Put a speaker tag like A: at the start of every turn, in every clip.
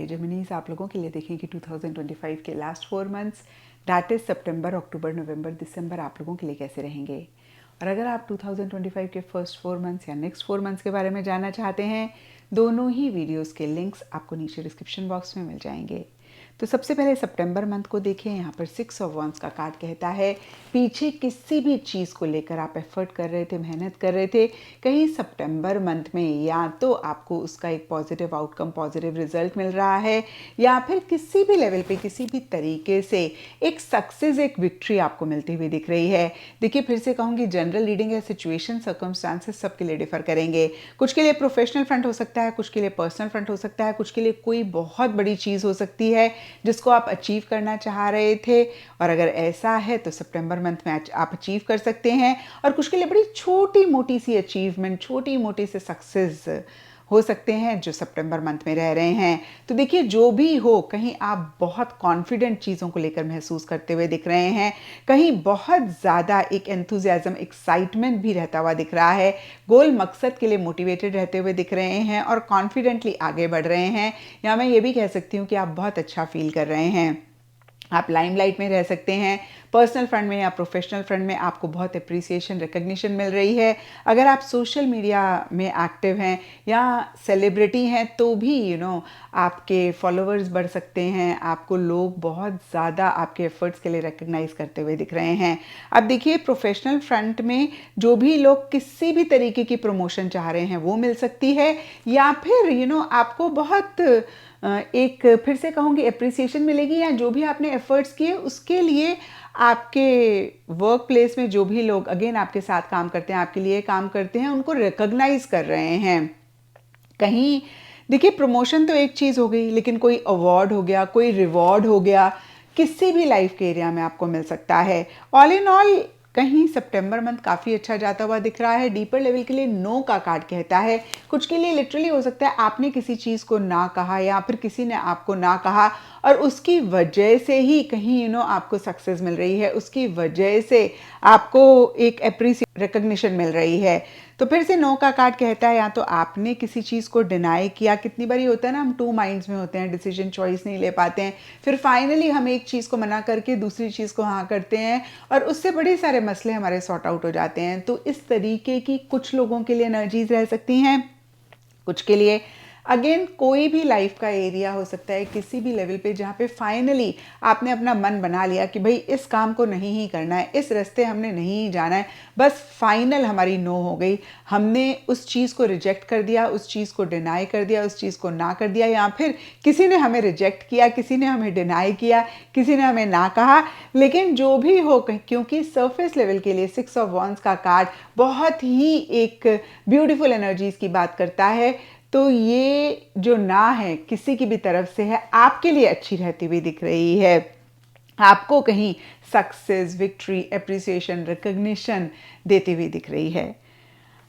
A: लिए जेमिनीज आप लोगों के लिए देखें कि 2025 के लास्ट 4 मंथ्स दैट इज़ सितंबर, अक्टूबर, नवंबर, दिसंबर आप लोगों के लिए कैसे रहेंगे। और अगर आप 2025 के फर्स्ट 4 मंथ्स या नेक्स्ट 4 मंथ्स के बारे में जानना चाहते हैं, दोनों ही वीडियोस के लिंक्स आपको नीचे डिस्क्रिप्शन बॉक्स में मिल जाएंगे। तो सबसे पहले सितंबर मंथ को देखें। यहाँ पर 6 ऑफ वंस का कार्ड कहता है पीछे किसी भी चीज़ को लेकर आप एफर्ट कर रहे थे, मेहनत कर रहे थे, कहीं सितंबर मंथ में या तो आपको उसका एक पॉजिटिव आउटकम, पॉजिटिव रिजल्ट मिल रहा है, या फिर किसी भी लेवल पे किसी भी तरीके से एक सक्सेस, एक विक्ट्री आपको मिलती हुई दिख रही है। देखिए, फिर से कहूँगी, जनरल रीडिंग है, सिचुएशन, सर्कमस्टांसेस सबके लिए डिफर करेंगे। कुछ के लिए प्रोफेशनल फ्रंट हो सकता है, कुछ के लिए पर्सनल फ्रंट हो सकता है, कुछ के लिए कोई बहुत बड़ी चीज़ हो सकती है जिसको आप अचीव करना चाह रहे थे, और अगर ऐसा है तो सितंबर मंथ में आप अचीव कर सकते हैं। और कुछ के लिए बड़ी छोटी मोटी सी अचीवमेंट, छोटी मोटी से सक्सेस हो सकते हैं जो सितंबर मंथ में रह रहे हैं। तो देखिए, जो भी हो, कहीं आप बहुत कॉन्फिडेंट चीज़ों को लेकर महसूस करते हुए दिख रहे हैं, कहीं बहुत ज़्यादा एक एंथुजियाज्म, एक्साइटमेंट भी रहता हुआ दिख रहा है, गोल मकसद के लिए मोटिवेटेड रहते हुए दिख रहे हैं और कॉन्फिडेंटली आगे बढ़ रहे हैं। या मैं ये भी कह सकती हूँ कि आप बहुत अच्छा फील कर रहे हैं। आप लाइमलाइट में रह सकते हैं। पर्सनल फ्रंट में या प्रोफेशनल फ्रंट में आपको बहुत अप्रिसिएशन, रिकग्निशन मिल रही है। अगर आप सोशल मीडिया में एक्टिव हैं या सेलिब्रिटी हैं तो भी आपके फॉलोअर्स बढ़ सकते हैं, आपको लोग बहुत ज़्यादा आपके एफर्ट्स के लिए रिकग्नाइज करते हुए दिख रहे हैं। अब देखिए, प्रोफेशनल फ्रंट में जो भी लोग किसी भी तरीके की प्रमोशन चाह रहे हैं वो मिल सकती है, या फिर आपको बहुत एक, फिर से कहूँगी, अप्रिसिएशन मिलेगी, या जो भी आपने एफर्ट्स किए उसके लिए आपके वर्क प्लेस में जो भी लोग अगेन आपके साथ काम करते हैं, आपके लिए काम करते हैं, उनको रिकॉग्नाइज कर रहे हैं। कहीं देखिए, प्रमोशन तो एक चीज़ हो गई, लेकिन कोई अवार्ड हो गया, कोई रिवॉर्ड हो गया, किसी भी लाइफ के एरिया में आपको मिल सकता है। ऑल इन ऑल कहीं सितंबर मंथ काफ़ी अच्छा जाता हुआ दिख रहा है। डीपर लेवल के लिए नो का कार्ड कहता है कुछ के लिए लिटरली हो सकता है आपने किसी चीज़ को ना कहा, या फिर किसी ने आपको ना कहा और उसकी वजह से ही कहीं आपको सक्सेस मिल रही है, उसकी वजह से आपको एक एप्रिसिएशन, रिकग्निशन मिल रही है। तो फिर से नो का कार्ड कहता है या तो आपने किसी चीज़ को डिनाई किया। कितनी बारी होता है ना, हम 2 माइंड्स में होते हैं, डिसीजन चॉइस नहीं ले पाते हैं, फिर फाइनली हम एक चीज़ को मना करके दूसरी चीज़ को हाँ करते हैं और उससे बड़े सारे मसले हमारे सॉर्ट आउट हो जाते हैं। तो इस तरीके की कुछ लोगों के लिए एनर्जीज रह सकती हैं, कुछ के लिए अगेन कोई भी लाइफ का एरिया हो सकता है, किसी भी लेवल पे जहाँ पे फाइनली आपने अपना मन बना लिया कि भाई इस काम को नहीं ही करना है, इस रास्ते हमने नहीं ही जाना है, बस फाइनल हमारी नो हो गई, हमने उस चीज़ को रिजेक्ट कर दिया, उस चीज़ को डिनाई कर दिया, उस चीज़ को ना कर दिया, या फिर किसी ने हमें रिजेक्ट किया, किसी ने हमें डिनाई किया, किसी ने हमें ना कहा। लेकिन जो भी हो, क्योंकि सरफेस लेवल के लिए 6 ऑफ वॉन्ड्स का कार्ड बहुत ही एक ब्यूटीफुल एनर्जीज की बात करता है, तो ये जो ना है किसी की भी तरफ से है, आपके लिए अच्छी रहती हुई दिख रही है। आपको कहीं सक्सेस, विक्ट्री, एप्रिसिएशन, रिकग्निशन देती हुई दिख रही है।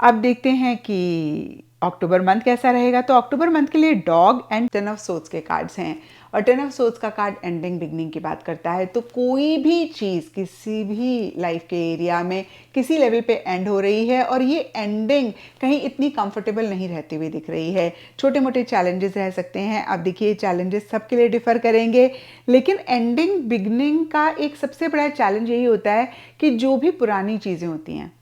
A: अब देखते हैं कि अक्टूबर मंथ कैसा रहेगा। तो अक्टूबर मंथ के लिए डॉग एंड 10 ऑफ सोर्ड्स के कार्ड्स हैं, और 10 ऑफ सोर्ड्स का कार्ड एंडिंग, बिगनिंग की बात करता है। तो कोई भी चीज़ किसी भी लाइफ के एरिया में किसी लेवल पे एंड हो रही है, और ये एंडिंग कहीं इतनी कंफर्टेबल नहीं रहती हुई दिख रही है। छोटे मोटे चैलेंजेस रह सकते हैं। अब देखिए, चैलेंजेस सबके लिए डिफर करेंगे, लेकिन एंडिंग, बिगनिंग का एक सबसे बड़ा चैलेंज यही होता है कि जो भी पुरानी चीज़ें होती हैं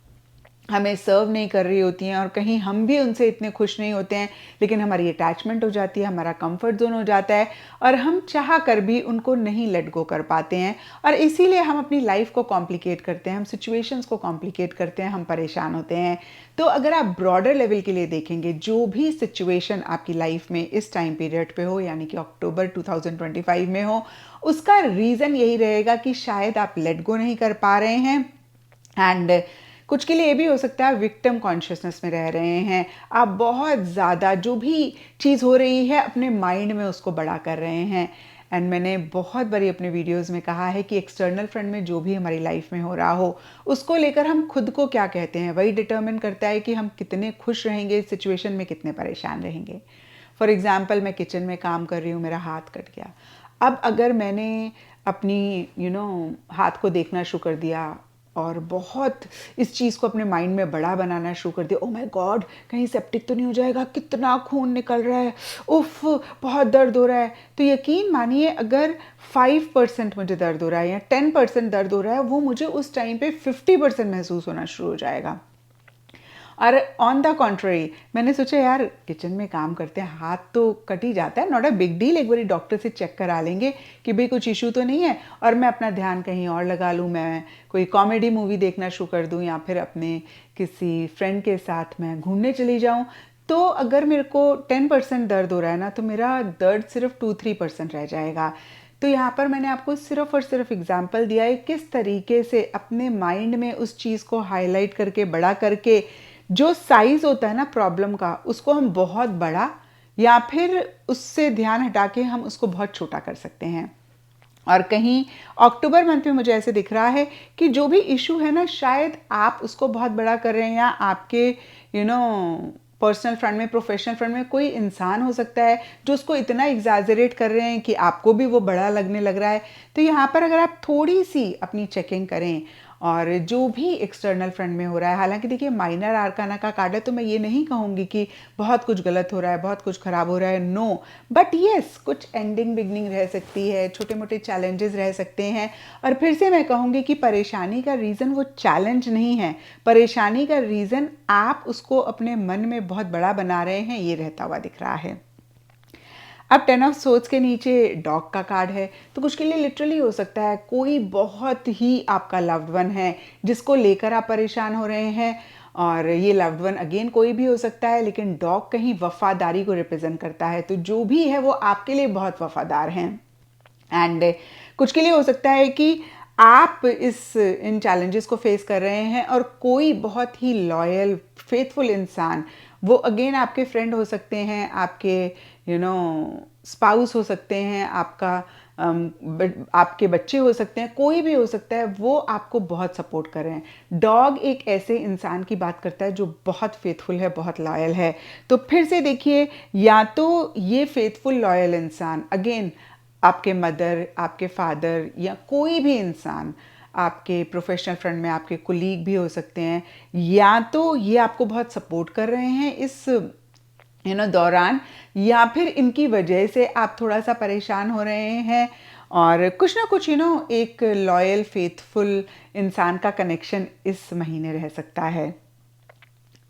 A: हमें सर्व नहीं कर रही होती हैं, और कहीं हम भी उनसे इतने खुश नहीं होते हैं, लेकिन हमारी अटैचमेंट हो जाती है, हमारा कंफर्ट जोन हो जाता है, और हम चाह कर भी उनको नहीं लेट गो कर पाते हैं, और इसीलिए हम अपनी लाइफ को कॉम्प्लिकेट करते हैं, हम सिचुएशंस को कॉम्प्लिकेट करते हैं, हम परेशान होते हैं। तो अगर आप ब्रॉडर लेवल के लिए देखेंगे, जो भी सिचुएशन आपकी लाइफ में इस टाइम पीरियड पे हो, यानी कि अक्टूबर 2025 में हो, उसका रीज़न यही रहेगा कि शायद आप लेट गो नहीं कर पा रहे हैं, एंड कुछ के लिए ये भी हो सकता है विक्टिम कॉन्शियसनेस में रह रहे हैं। आप बहुत ज़्यादा जो भी चीज़ हो रही है अपने माइंड में उसको बड़ा कर रहे हैं। एंड मैंने बहुत बारी अपने वीडियोस में कहा है कि एक्सटर्नल फ्रंट में जो भी हमारी लाइफ में हो रहा हो, उसको लेकर हम खुद को क्या कहते हैं वही डिटर्मिन करता है कि हम कितने खुश रहेंगे इस सिचुएशन में, कितने परेशान रहेंगे। फॉर एग्ज़ाम्पल, मैं किचन में काम कर रही हूँ, मेरा हाथ कट गया। अब अगर मैंने अपनी हाथ को देखना शुरू कर दिया, और बहुत इस चीज़ को अपने माइंड में बड़ा बनाना शुरू कर दिया। ओह माय गॉड, कहीं सेप्टिक तो नहीं हो जाएगा, कितना खून निकल रहा है, उफ बहुत दर्द हो रहा है। तो यकीन मानिए अगर 5% मुझे दर्द हो रहा है या 10% दर्द हो रहा है, वो मुझे उस टाइम पे 50% महसूस होना शुरू हो जाएगा। और ऑन द कॉन्ट्ररी मैंने सोचा यार किचन में काम करते हैं, हाथ तो कट ही जाता है, नॉट अ बिग डील, एक बारी डॉक्टर से चेक करा लेंगे कि भाई कुछ इशू तो नहीं है, और मैं अपना ध्यान कहीं और लगा लूँ, मैं कोई कॉमेडी मूवी देखना शुरू कर दूँ या फिर अपने किसी फ्रेंड के साथ मैं घूमने चली जाऊँ। तो अगर मेरे को 10% दर्द हो रहा है ना, तो मेरा दर्द सिर्फ 2-3% रह जाएगा। तो यहाँ पर मैंने आपको सिर्फ और सिर्फ एग्जाम्पल दिया है किस तरीके से अपने माइंड में उस चीज़ को हाईलाइट करके बड़ा करके जो साइज होता है ना प्रॉब्लम का, उसको हम बहुत बड़ा या फिर उससे ध्यान हटा के हम उसको बहुत छोटा कर सकते हैं। और कहीं अक्टूबर मंथ में मुझे ऐसे दिख रहा है कि जो भी इशू है ना, शायद आप उसको बहुत बड़ा कर रहे हैं, या आपके पर्सनल फ्रंट में, प्रोफेशनल फ्रंट में कोई इंसान हो सकता है जो उसको इतना एग्जैजरेट कर रहे हैं कि आपको भी वो बड़ा लगने लग रहा है। तो यहाँ पर अगर आप थोड़ी सी अपनी चेकिंग करें और जो भी एक्सटर्नल फ्रंट में हो रहा है, हालांकि देखिए माइनर आर्काना का कार्ड है, तो मैं ये नहीं कहूँगी कि बहुत कुछ गलत हो रहा है, बहुत कुछ खराब हो रहा है, नो, बट येस कुछ एंडिंग बिगनिंग रह सकती है, छोटे मोटे चैलेंजेस रह सकते हैं। और फिर से मैं कहूँगी कि परेशानी का रीज़न वो चैलेंज नहीं है, परेशानी का रीज़न आप उसको अपने मन में बहुत बड़ा बना रहे हैं, ये रहता हुआ दिख रहा है। अब 10 ऑफ सोर्ड्स के नीचे डॉग का कार्ड है, तो कुछ के लिए लिटरली हो सकता है कोई बहुत ही आपका लव्ड वन है जिसको लेकर आप परेशान हो रहे हैं, और ये लव्ड वन अगेन कोई भी हो सकता है, लेकिन डॉग कहीं वफादारी को रिप्रेजेंट करता है, तो जो भी है वो आपके लिए बहुत वफादार हैं। एंड कुछ के लिए हो सकता है कि आप इन चैलेंजेस को फेस कर रहे हैं और कोई बहुत ही लॉयल फेथफुल इंसान, वो अगेन आपके फ्रेंड हो सकते हैं, आपके स्पाउस हो सकते हैं, आपके बच्चे हो सकते हैं, कोई भी हो सकता है, वो आपको बहुत सपोर्ट कर रहे हैं। डॉग एक ऐसे इंसान की बात करता है जो बहुत फेथफुल है, बहुत लॉयल है। तो फिर से देखिए, या तो ये फेथफुल लॉयल इंसान अगेन आपके मदर, आपके फादर, या कोई भी इंसान आपके प्रोफेशनल फ्रंट में आपके कुलीग भी हो सकते हैं, या तो ये आपको बहुत सपोर्ट कर रहे हैं इस दौरान, या फिर इनकी वजह से आप थोड़ा सा परेशान हो रहे हैं, और कुछ ना कुछ एक लॉयल फेथफुल इंसान का कनेक्शन इस महीने रह सकता है।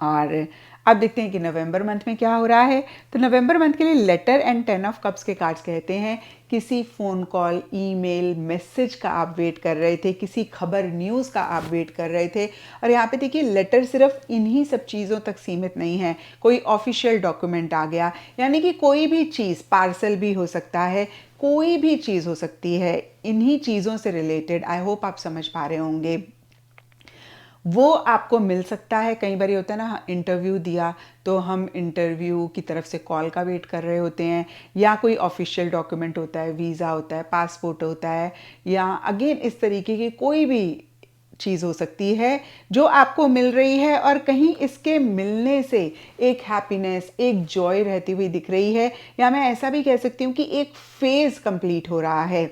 A: और अब देखते हैं कि नवंबर मंथ में क्या हो रहा है। तो नवंबर मंथ के लिए लेटर एंड 10 ऑफ कप्स के कार्ड्स कहते हैं किसी फ़ोन कॉल, ईमेल, मैसेज का आप वेट कर रहे थे, किसी खबर, न्यूज़ का आप वेट कर रहे थे। और यहाँ पे देखिए लेटर सिर्फ इन्हीं सब चीज़ों तक सीमित नहीं है, कोई ऑफिशियल डॉक्यूमेंट आ गया, यानी कि कोई भी चीज़, पार्सल भी हो सकता है, कोई भी चीज़ हो सकती है इन्हीं चीज़ों से रिलेटेड। आई होप आप समझ पा रहे होंगे, वो आपको मिल सकता है। कई बार होता है ना, इंटरव्यू दिया तो हम इंटरव्यू की तरफ से कॉल का वेट कर रहे होते हैं, या कोई ऑफिशियल डॉक्यूमेंट होता है, वीज़ा होता है, पासपोर्ट होता है, या अगेन इस तरीके की कोई भी चीज़ हो सकती है जो आपको मिल रही है, और कहीं इसके मिलने से एक हैप्पीनेस, एक जॉय रहती हुई दिख रही है, या मैं ऐसा भी कह सकती हूँ कि एक फेज़ कंप्लीट हो रहा है।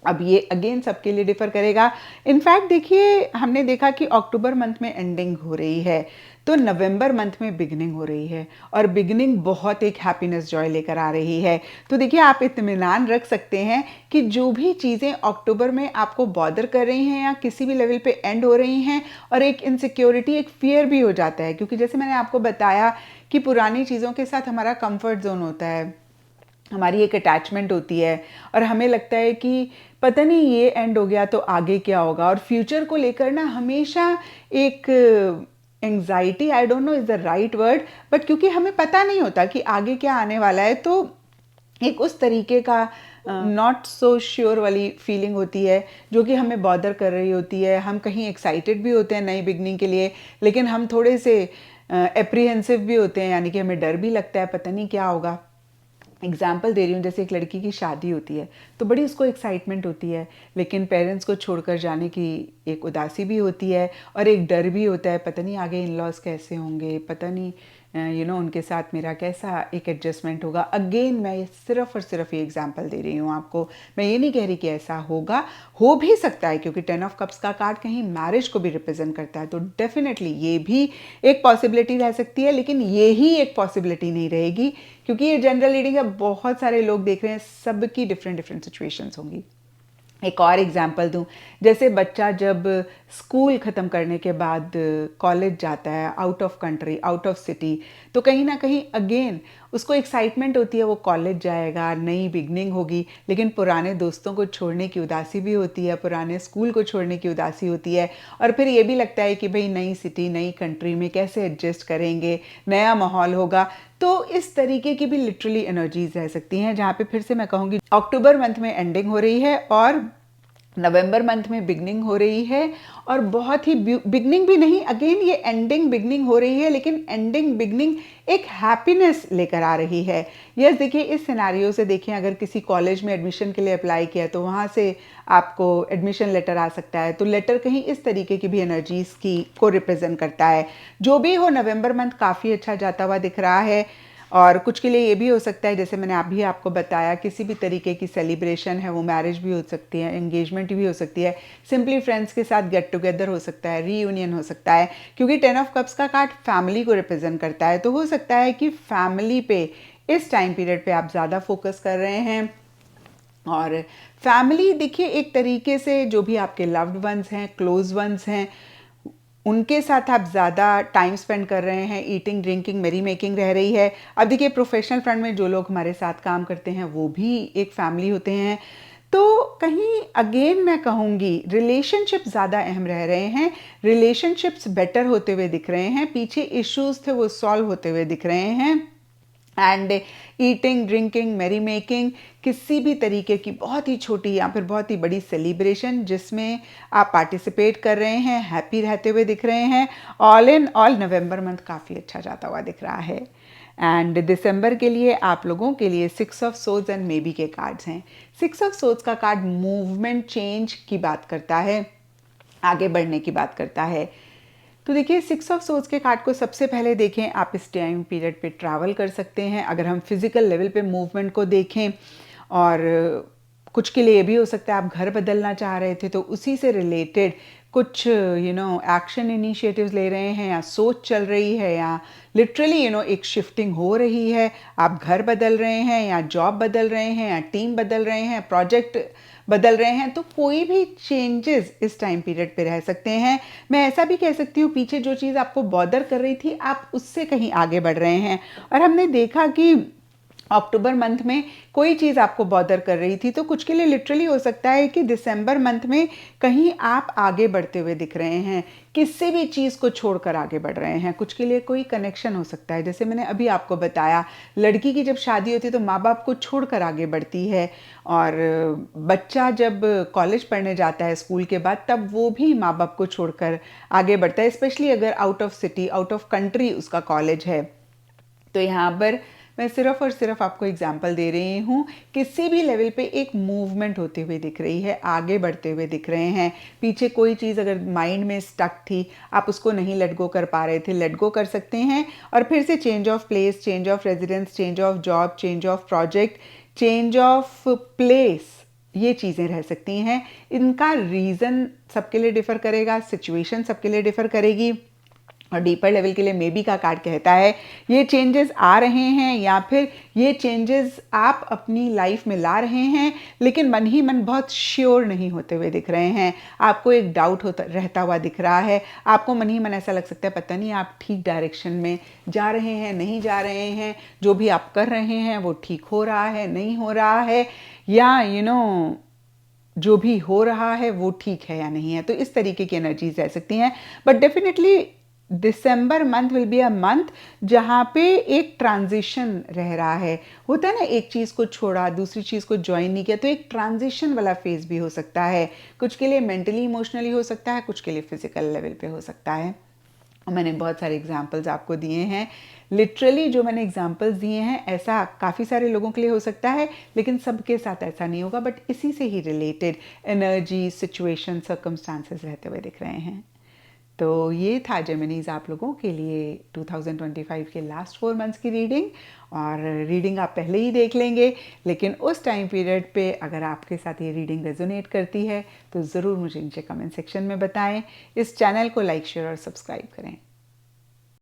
A: अब ये अगेन सबके लिए डिफर करेगा। इनफैक्ट देखिए, हमने देखा कि अक्टूबर मंथ में एंडिंग हो रही है, तो नवंबर मंथ में बिगनिंग हो रही है, और बिगनिंग बहुत एक हैप्पीनेस, जॉय लेकर आ रही है। तो देखिए, आप इत्मीनान रख सकते हैं कि जो भी चीज़ें अक्टूबर में आपको बॉदर कर रही हैं या किसी भी लेवल पे एंड हो रही हैं, और एक इनसिक्योरिटी, एक फियर भी हो जाता है, क्योंकि जैसे मैंने आपको बताया कि पुरानी चीज़ों के साथ हमारा कंफर्ट जोन होता है, हमारी एक अटैचमेंट होती है, और हमें लगता है कि पता नहीं ये एंड हो गया तो आगे क्या होगा, और फ्यूचर को लेकर ना हमेशा एक anxiety, I don't know is the right word, but क्योंकि हमें पता नहीं होता कि आगे क्या आने वाला है, तो एक उस तरीके का नॉट सो श्योर वाली फीलिंग होती है जो कि हमें बॉदर कर रही होती है। हम कहीं एक्साइटेड भी होते हैं नई बिगनिंग के लिए, लेकिन हम थोड़े से एप्रीहेंसिव भी होते हैं, यानी कि हमें डर भी लगता है पता नहीं क्या होगा। एग्जाम्पल दे रही हूँ, जैसे एक लड़की की शादी होती है तो बड़ी उसको एक्साइटमेंट होती है, लेकिन पेरेंट्स को छोड़कर जाने की एक उदासी भी होती है, और एक डर भी होता है, पता नहीं आगे इन लॉज कैसे होंगे, पता नहीं उनके साथ मेरा कैसा एक एडजस्टमेंट होगा। अगेन मैं सिर्फ और सिर्फ ये एग्जांपल दे रही हूँ आपको, मैं ये नहीं कह रही कि ऐसा होगा, हो भी सकता है क्योंकि 10 ऑफ कप्स का कार्ड कहीं मैरिज को भी रिप्रेजेंट करता है, तो डेफिनेटली ये भी एक पॉसिबिलिटी रह सकती है, लेकिन ये ही एक पॉसिबिलिटी नहीं रहेगी क्योंकि ये जनरल रीडिंग है, बहुत सारे लोग देख रहे हैं, सबकी डिफरेंट डिफरेंट सिचुएशंस होंगी। एक और एग्जांपल दूं, जैसे बच्चा जब स्कूल ख़त्म करने के बाद कॉलेज जाता है out of country, out of city, तो कहीं ना कहीं अगेन उसको एक्साइटमेंट होती है, वो कॉलेज जाएगा, नई बिगनिंग होगी, लेकिन पुराने दोस्तों को छोड़ने की उदासी भी होती है, पुराने स्कूल को छोड़ने की उदासी होती है, और फिर ये भी लगता है कि भाई नई सिटी, नई कंट्री में कैसे एडजस्ट करेंगे, नया माहौल होगा। तो इस तरीके की भी लिटरली एनर्जीज रह सकती हैं, जहाँ पे फिर से मैं कहूँगी अक्टूबर मंथ में एंडिंग हो रही है और नवंबर मंथ में बिगनिंग हो रही है, और बहुत ही बिगनिंग भी नहीं, अगेन ये एंडिंग बिगनिंग हो रही है, लेकिन एंडिंग बिगनिंग एक हैप्पीनेस लेकर आ रही है। यस, देखिए इस सिनारियो से देखिए, अगर किसी कॉलेज में एडमिशन के लिए अप्लाई किया तो वहाँ से आपको एडमिशन लेटर आ सकता है, तो लेटर कहीं इस तरीके की भी एनर्जीज की को रिप्रेजेंट करता है। जो भी हो, नवंबर मंथ काफ़ी अच्छा जाता हुआ दिख रहा है, और कुछ के लिए ये भी हो सकता है, जैसे मैंने अभी आपको बताया, किसी भी तरीके की सेलिब्रेशन है, वो मैरिज भी हो सकती है, एंगेजमेंट भी हो सकती है, सिंपली फ्रेंड्स के साथ गेट टुगेदर हो सकता है, रीयूनियन हो सकता है, क्योंकि 10 ऑफ कप्स का कार्ड फैमिली को रिप्रेजेंट करता है, तो हो सकता है कि फैमिली पे इस टाइम पीरियड पे आप ज़्यादा फोकस कर रहे हैं। और फैमिली देखिए एक तरीके से जो भी आपके लव्ड वंस हैं, क्लोज वंस हैं, उनके साथ आप ज़्यादा टाइम स्पेंड कर रहे हैं, ईटिंग, ड्रिंकिंग, मेरी मेकिंग रह रही है। अब देखिए प्रोफेशनल फ्रंट में जो लोग हमारे साथ काम करते हैं वो भी एक फैमिली होते हैं, तो कहीं अगेन मैं कहूँगी रिलेशनशिप ज़्यादा अहम रह रहे हैं, रिलेशनशिप्स बेटर होते हुए दिख रहे हैं, पीछे इश्यूज थे वो सॉल्व होते हुए दिख रहे हैं, and eating, drinking, merry making, किसी भी तरीके की बहुत ही छोटी या फिर बहुत ही बड़ी सेलिब्रेशन जिसमें आप पार्टिसिपेट कर रहे हैं, हैप्पी रहते हुए दिख रहे हैं। All in all November month काफ़ी अच्छा जाता हुआ दिख रहा है। एंड दिसंबर के लिए आप लोगों के लिए 6 of swords and may be के कार्ड्स हैं। 6 ऑफ सोर्ड्स का कार्ड मूवमेंट, चेंज की बात करता है, आगे बढ़ने की बात करता है। तो देखिए 6 ऑफ सोर्ड्स के कार्ड को सबसे पहले देखें, आप इस टाइम पीरियड पे ट्रैवल कर सकते हैं, अगर हम फिजिकल लेवल पे मूवमेंट को देखें, और कुछ के लिए भी हो सकता है आप घर बदलना चाह रहे थे तो उसी से रिलेटेड कुछ एक्शन इनिशिएटिव्स ले रहे हैं, या सोच चल रही है, या लिटरली एक शिफ्टिंग हो रही है, आप घर बदल रहे हैं, या जॉब बदल रहे हैं, या टीम बदल रहे हैं, प्रोजेक्ट बदल रहे हैं, तो कोई भी चेंजेस इस टाइम पीरियड पे रह सकते हैं। मैं ऐसा भी कह सकती हूँ पीछे जो चीज़ आपको बॉदर कर रही थी आप उससे कहीं आगे बढ़ रहे हैं, और हमने देखा कि अक्टूबर मंथ में कोई चीज़ आपको बॉदर कर रही थी, तो कुछ के लिए लिटरली हो सकता है कि दिसंबर मंथ में कहीं आप आगे बढ़ते हुए दिख रहे हैं, किसी भी चीज़ को छोड़कर आगे बढ़ रहे हैं। कुछ के लिए कोई कनेक्शन हो सकता है, जैसे मैंने अभी आपको बताया, लड़की की जब शादी होती है तो माँ बाप को छोड़कर आगे बढ़ती है, और बच्चा जब कॉलेज पढ़ने जाता है स्कूल के बाद तब वो भी माँ बाप को छोड़कर आगे बढ़ता है, स्पेशली अगर out of city, out of country उसका कॉलेज है। तो यहाँ पर मैं सिर्फ और सिर्फ आपको एग्जांपल दे रही हूँ, किसी भी लेवल पे एक मूवमेंट होते हुए दिख रही है, आगे बढ़ते हुए दिख रहे हैं। पीछे कोई चीज़ अगर माइंड में स्टक थी, आप उसको नहीं लेट गो कर पा रहे थे, लेट गो कर सकते हैं, और फिर से change of place, change of residence, change of job, change of project, change of place, ये चीज़ें रह सकती हैं। इनका रीज़न सबके लिए डिफ़र करेगा, सिचुएशन सबके लिए डिफ़र करेगी, और डीपर लेवल के लिए मे बी का कार्ड कहता है ये चेंजेस आ रहे हैं, या फिर ये चेंजेस आप अपनी लाइफ में ला रहे हैं, लेकिन मन ही मन बहुत श्योर नहीं होते हुए दिख रहे हैं, आपको एक डाउट होता रहता हुआ दिख रहा है, आपको मन ही मन ऐसा लग सकता है पता नहीं आप ठीक डायरेक्शन में जा रहे हैं, नहीं जा रहे हैं, जो भी आप कर रहे हैं वो ठीक हो रहा है, नहीं हो रहा है, या जो भी हो रहा है वो ठीक है या नहीं है। तो इस तरीके की एनर्जीज रह सकती हैं, but definitely December month will be a month जहाँ पे एक ट्रांजिशन रह रहा है। होता है ना, एक चीज़ को छोड़ा दूसरी चीज़ को ज्वाइन नहीं किया, तो एक ट्रांजिशन वाला फेज भी हो सकता है। कुछ के लिए मेंटली इमोशनली हो सकता है, कुछ के लिए फिजिकल लेवल पे हो सकता है। मैंने बहुत सारे एग्जाम्पल्स आपको दिए हैं, लिटरली जो मैंने एग्जाम्पल्स दिए हैं ऐसा काफ़ी सारे लोगों के लिए हो सकता है, लेकिन सबके साथ ऐसा नहीं होगा, बट इसी से ही रिलेटेड एनर्जी, सिचुएशन, सर्कमस्टांसेस रहते हुए दिख रहे हैं। तो ये था जेमिनीज आप लोगों के लिए 2025 के लास्ट 4 मंथ्स की रीडिंग। और रीडिंग आप पहले ही देख लेंगे, लेकिन उस टाइम पीरियड पे अगर आपके साथ ये रीडिंग रेजोनेट करती है तो ज़रूर मुझे नीचे कमेंट सेक्शन में बताएं। इस चैनल को लाइक शेयर और सब्सक्राइब करें।